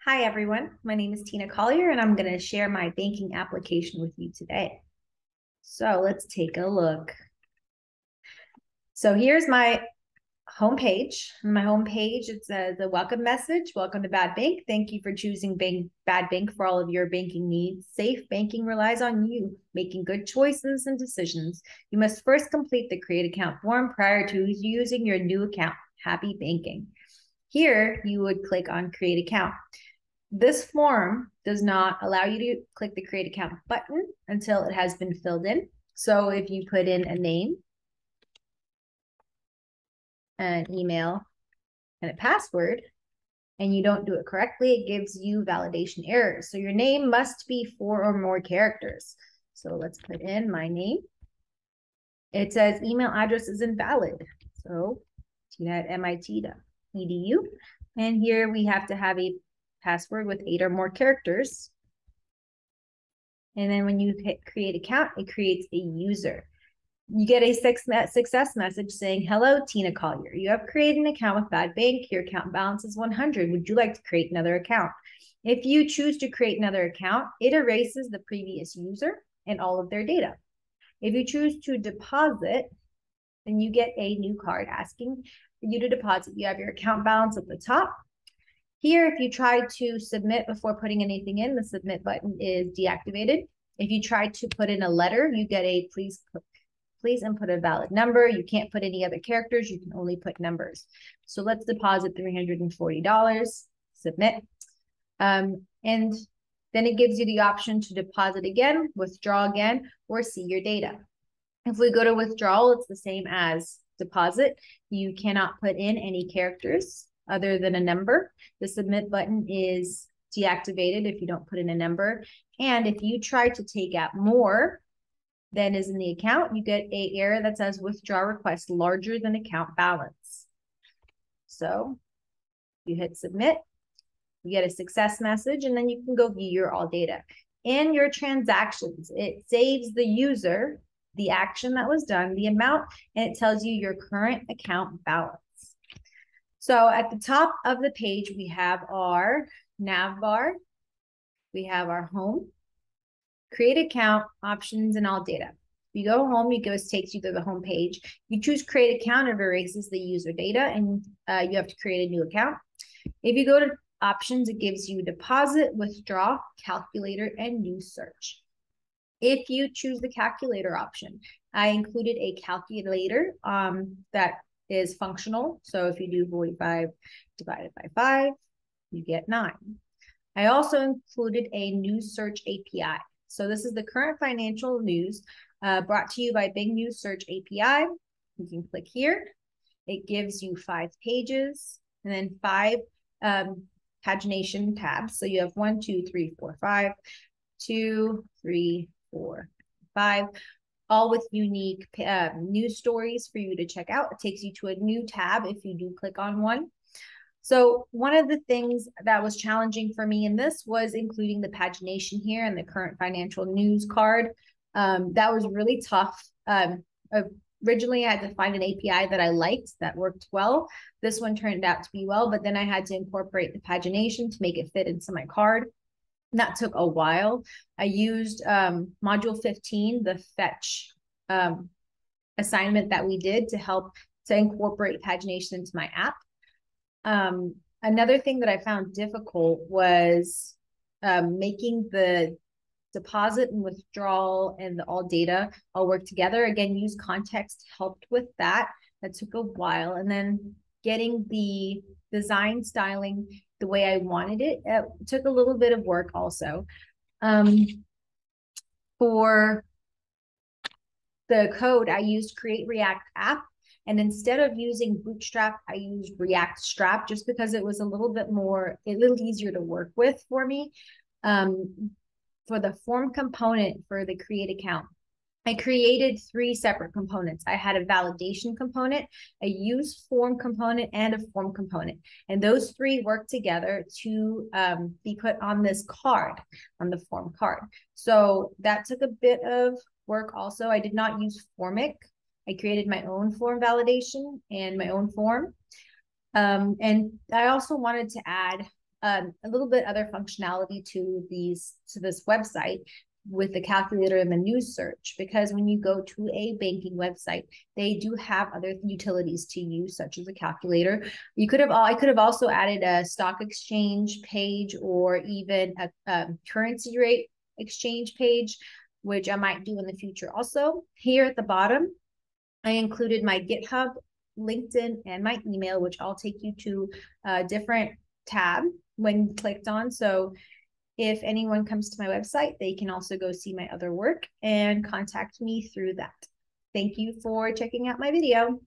Hi, everyone. My name is Tina Collier, and I'm going to share my banking application with you today. So let's take a look. So here's my homepage. On my homepage, it says a welcome message. Welcome to Bad Bank. Thank you for choosing Bad Bank for all of your banking needs. Safe banking relies on you making good choices and decisions. You must first complete the Create Account form prior to using your new account. Happy banking. Here, you would click on Create Account. This form does not allow you to click the Create Account button until it has been filled in. So if you put in a name, an email, and a password, and you don't do it correctly, it gives you validation errors. So your name must be 4 or more characters. So let's put in my name. It says email address is invalid. So tina@mit.edu. And here we have to have a password with 8 or more characters. And then when you hit create account, it creates a user. You get a success message saying, hello, Tina Collier. You have created an account with Bad Bank. Your account balance is 100. Would you like to create another account? If you choose to create another account, it erases the previous user and all of their data. If you choose to deposit, then you get a new card asking for you to deposit. You have your account balance at the top. Here, if you try to submit before putting anything in, the submit button is deactivated. If you try to put in a letter, you get a please input a valid number. You can't put any other characters. You can only put numbers. So let's deposit $340, submit. And then it gives you the option to deposit again, withdraw again, or see your data. If we go to withdrawal, it's the same as deposit. You cannot put in any characters other than a number. The submit button is deactivated if you don't put in a number. And if you try to take out more than is in the account, you get an error that says withdraw request larger than account balance. So you hit submit, you get a success message, and then you can go view your all data. In your transactions, it saves the user, the action that was done, the amount, and it tells you your current account balance. So at the top of the page, we have our nav bar, we have our home, create account, options, and all data. If you go home, it takes you to the home page. You choose create account, it erases the user data, and you have to create a new account. If you go to options, it gives you deposit, withdraw, calculator, and new search. If you choose the calculator option, I included a calculator that is functional. So if you do 45 divided by 5, you get 9. I also included a news search API. So this is the current financial news brought to you by Big News Search API. You can click here. It gives you 5 pages and then 5 pagination tabs. So you have 1, 2, 3, 4, 5, 2, 3, 4, 5, all with unique news stories for you to check out. It takes you to a new tab if you do click on one. So one of the things that was challenging for me in this was including the pagination here and the current financial news card. That was really tough. Originally, I had to find an API that I liked that worked well. This one turned out to be well, but then I had to incorporate the pagination to make it fit into my card. And that took a while. I used module 15, the fetch assignment that we did to help to incorporate pagination into my app. Another thing that I found difficult was making the deposit and withdrawal and the all data all work together. Again, use context helped with that. That took a while. And then getting the design styling the way I wanted it, took a little bit of work also. For the code, I used Create React App. And instead of using Bootstrap, I used React Strap just because it was a little easier to work with for me. For the form component for the create account, I created 3 separate components. I had a validation component, a use form component, and a form component. And those 3 work together to be put on this card, on the form card. So that took a bit of work also. I did not use Formic. I created my own form validation and my own form. And I also wanted to add a little bit other functionality to this website with the calculator and the news search, because when you go to a banking website, they do have other utilities to use, such as a calculator. I could have also added a stock exchange page, or even a currency rate exchange page, which I might do in the future. Also, here at the bottom, I included my GitHub, LinkedIn, and my email, which I'll take you to a different tab when clicked on. So if anyone comes to my website, they can also go see my other work and contact me through that. Thank you for checking out my video.